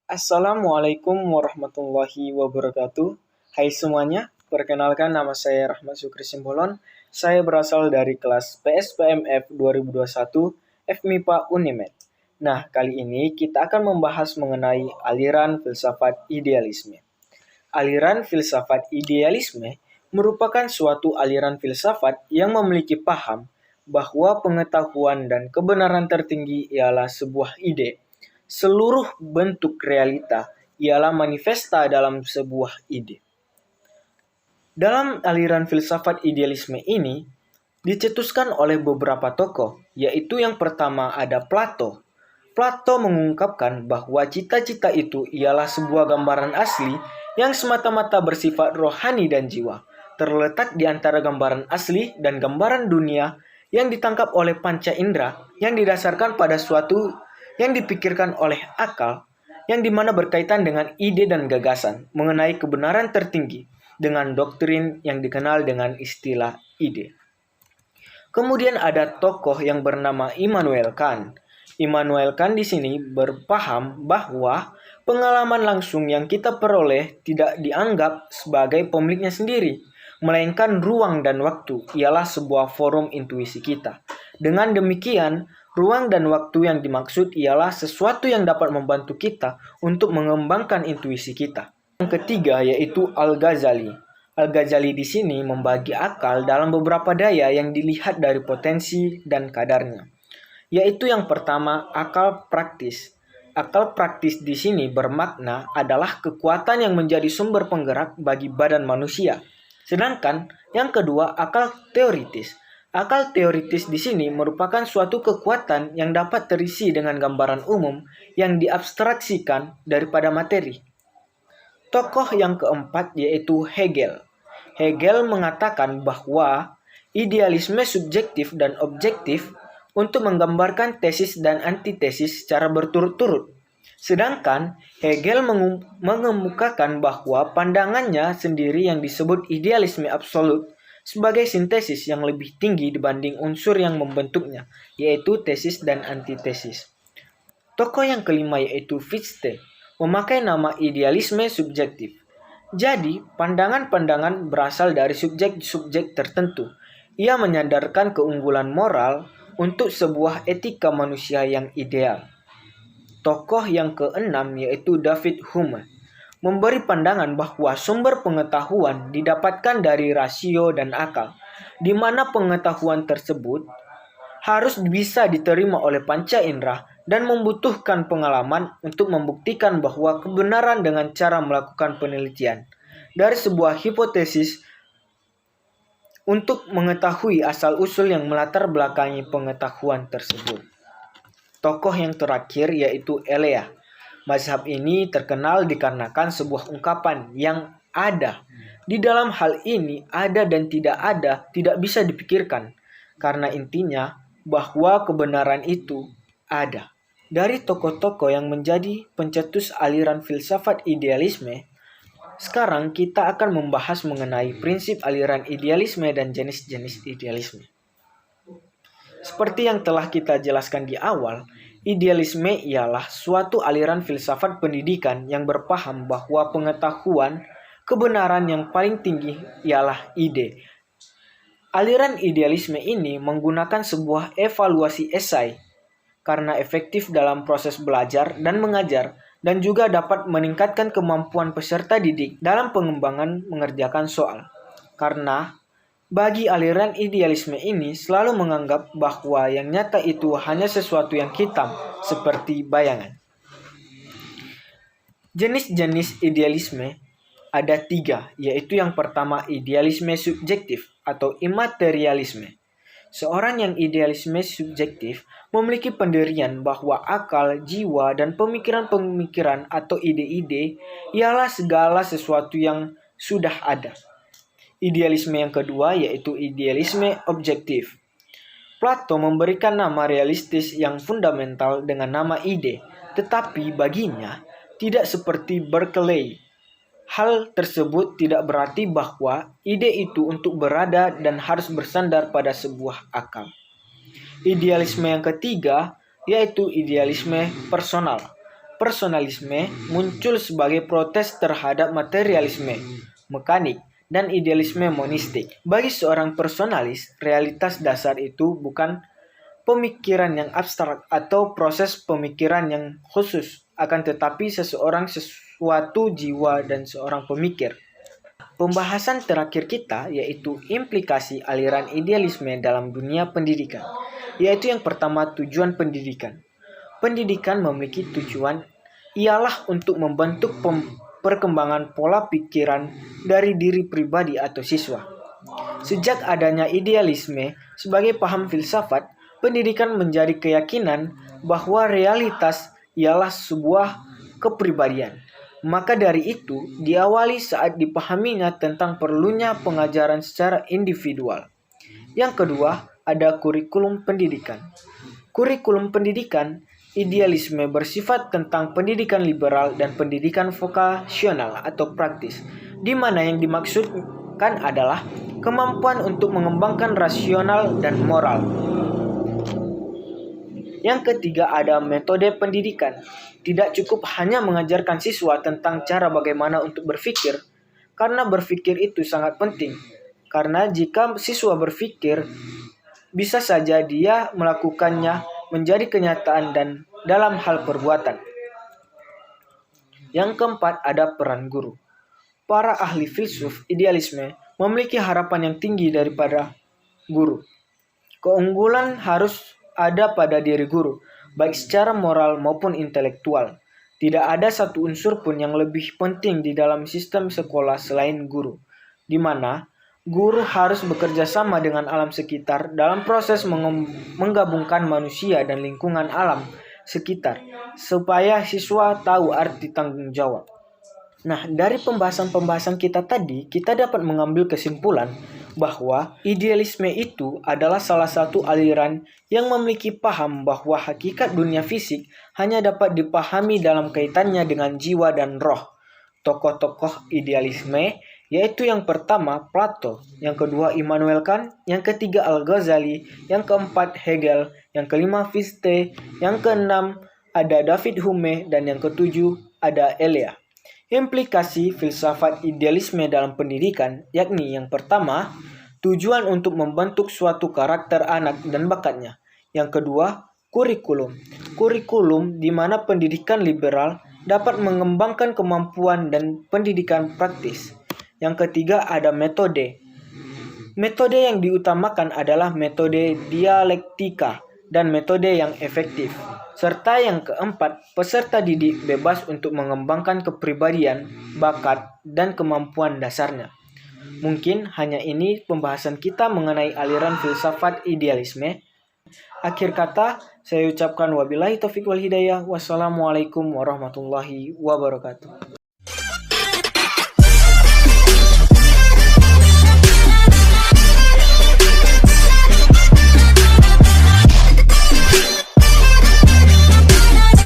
Assalamualaikum warahmatullahi wabarakatuh. Hai semuanya, perkenalkan nama saya Rahmat Sukri Simbolon. Saya berasal dari kelas PSPMF 2021 FMIPA Unimed. Nah, kali ini kita akan membahas mengenai aliran filsafat idealisme. Aliran filsafat idealisme merupakan suatu aliran filsafat yang memiliki paham bahwa pengetahuan dan kebenaran tertinggi ialah sebuah ide. Seluruh bentuk realita ialah manifesta dalam sebuah ide. Dalam aliran filsafat idealisme ini, dicetuskan oleh beberapa tokoh, yaitu yang pertama ada Plato. Plato mengungkapkan bahwa cita-cita itu ialah sebuah gambaran asli yang semata-mata bersifat rohani dan jiwa, terletak di antara gambaran asli dan gambaran dunia yang ditangkap oleh panca indera yang didasarkan pada suatu yang dipikirkan oleh akal, yang dimana berkaitan dengan ide dan gagasan mengenai kebenaran tertinggi dengan doktrin yang dikenal dengan istilah ide. Kemudian ada tokoh yang bernama Immanuel Kant. Immanuel Kant di sini berpaham bahwa pengalaman langsung yang kita peroleh tidak dianggap sebagai pemiliknya sendiri, melainkan ruang dan waktu ialah sebuah forum intuisi kita. Dengan demikian, ruang dan waktu yang dimaksud ialah sesuatu yang dapat membantu kita untuk mengembangkan intuisi kita. Yang ketiga yaitu Al-Ghazali. Al-Ghazali di sini membagi akal dalam beberapa daya yang dilihat dari potensi dan kadarnya. Yaitu yang pertama, akal praktis. Akal praktis di sini bermakna adalah kekuatan yang menjadi sumber penggerak bagi badan manusia. Sedangkan yang kedua, akal teoritis. Akal teoritis di sini merupakan suatu kekuatan yang dapat terisi dengan gambaran umum yang diabstraksikan daripada materi. Tokoh yang keempat yaitu Hegel. Hegel mengatakan bahwa idealisme subjektif dan objektif untuk menggambarkan tesis dan antitesis secara berturut-turut. Sedangkan Hegel mengemukakan bahwa pandangannya sendiri yang disebut idealisme absolut sebagai sintesis yang lebih tinggi dibanding unsur yang membentuknya, yaitu tesis dan antitesis. Tokoh yang kelima yaitu Fichte, memakai nama idealisme subjektif. Jadi, pandangan-pandangan berasal dari subjek-subjek tertentu. Ia menyandarkan keunggulan moral untuk sebuah etika manusia yang ideal. Tokoh yang keenam yaitu David Hume, memberi pandangan bahwa sumber pengetahuan didapatkan dari rasio dan akal, di mana pengetahuan tersebut harus bisa diterima oleh panca indera dan membutuhkan pengalaman untuk membuktikan bahwa kebenaran dengan cara melakukan penelitian dari sebuah hipotesis untuk mengetahui asal-usul yang melatar belakangi pengetahuan tersebut. Tokoh yang terakhir yaitu Elea. Mazhab ini terkenal dikarenakan sebuah ungkapan yang ada. Di dalam hal ini, ada dan tidak ada tidak bisa dipikirkan, karena intinya bahwa kebenaran itu ada. Dari tokoh-tokoh yang menjadi pencetus aliran filsafat idealisme, sekarang kita akan membahas mengenai prinsip aliran idealisme dan jenis-jenis idealisme. Seperti yang telah kita jelaskan di awal, idealisme ialah suatu aliran filsafat pendidikan yang berpaham bahwa pengetahuan kebenaran yang paling tinggi ialah ide. Aliran idealisme ini menggunakan sebuah evaluasi esai karena efektif dalam proses belajar dan mengajar dan juga dapat meningkatkan kemampuan peserta didik dalam pengembangan mengerjakan soal. Karena bagi aliran idealisme ini selalu menganggap bahwa yang nyata itu hanya sesuatu yang hitam seperti bayangan. Jenis-jenis idealisme ada 3, yaitu yang pertama idealisme subjektif atau immaterialisme. Seorang yang idealisme subjektif memiliki pendirian bahwa akal, jiwa, dan pemikiran-pemikiran atau ide-ide ialah segala sesuatu yang sudah ada. Idealisme yang kedua yaitu idealisme objektif. Plato memberikan nama realistis yang fundamental dengan nama ide, tetapi baginya tidak seperti Berkeley. Hal tersebut tidak berarti bahwa ide itu untuk berada dan harus bersandar pada sebuah akal. Idealisme yang ketiga yaitu idealisme personal. personalisme muncul sebagai protes terhadap materialisme, mekanik, dan idealisme monistik. Bagi seorang personalis, realitas dasar itu bukan pemikiran yang abstrak atau proses pemikiran yang khusus, akan tetapi sesuatu jiwa dan seorang pemikir. Pembahasan terakhir kita yaitu implikasi aliran idealisme dalam dunia pendidikan, yaitu yang pertama tujuan pendidikan. Pendidikan memiliki tujuan ialah untuk membentuk perkembangan pola pikiran dari diri pribadi atau siswa. Sejak adanya idealisme sebagai paham filsafat, pendidikan menjadi keyakinan bahwa realitas ialah sebuah kepribadian. Maka dari itu, diawali saat dipahaminya tentang perlunya pengajaran secara individual. Yang kedua, ada kurikulum pendidikan. Kurikulum pendidikan, idealisme bersifat tentang pendidikan liberal dan pendidikan vokasional atau praktis, di mana yang dimaksudkan adalah kemampuan untuk mengembangkan rasional dan moral. Yang ketiga ada metode pendidikan. Tidak cukup hanya mengajarkan siswa tentang cara bagaimana untuk berpikir, karena berpikir itu sangat penting. Karena jika siswa berpikir, bisa saja dia melakukannya menjadi kenyataan dan dalam hal perbuatan. Yang keempat ada peran guru. Para ahli filsuf idealisme memiliki harapan yang tinggi daripada guru. Keunggulan harus ada pada diri guru, baik secara moral maupun intelektual. Tidak ada satu unsur pun yang lebih penting di dalam sistem sekolah selain guru, di mana guru harus bekerja sama dengan alam sekitar dalam proses menggabungkan manusia dan lingkungan alam sekitar, supaya siswa tahu arti tanggung jawab. Nah, dari pembahasan kita tadi, kita dapat mengambil kesimpulan bahwa idealisme itu adalah salah satu aliran yang memiliki paham bahwa hakikat dunia fisik hanya dapat dipahami dalam kaitannya dengan jiwa dan roh. Tokoh-tokoh idealisme yaitu yang pertama Plato, yang kedua Immanuel Kant, yang ketiga Al-Ghazali, yang keempat Hegel, yang kelima Fichte, yang keenam ada David Hume, dan yang ketujuh ada Elia. Implikasi filsafat idealisme dalam pendidikan, yakni yang pertama, tujuan untuk membentuk suatu karakter anak dan bakatnya. Yang kedua, kurikulum. Kurikulum di mana pendidikan liberal dapat mengembangkan kemampuan dan pendidikan praktis. Yang ketiga, ada metode. Metode yang diutamakan adalah metode dialektika dan metode yang efektif. Serta yang keempat, peserta didik bebas untuk mengembangkan kepribadian, bakat, dan kemampuan dasarnya. Mungkin hanya ini pembahasan kita mengenai aliran filsafat idealisme. Akhir kata, saya ucapkan wabillahi taufiq wal hidayah. Wassalamualaikum warahmatullahi wabarakatuh.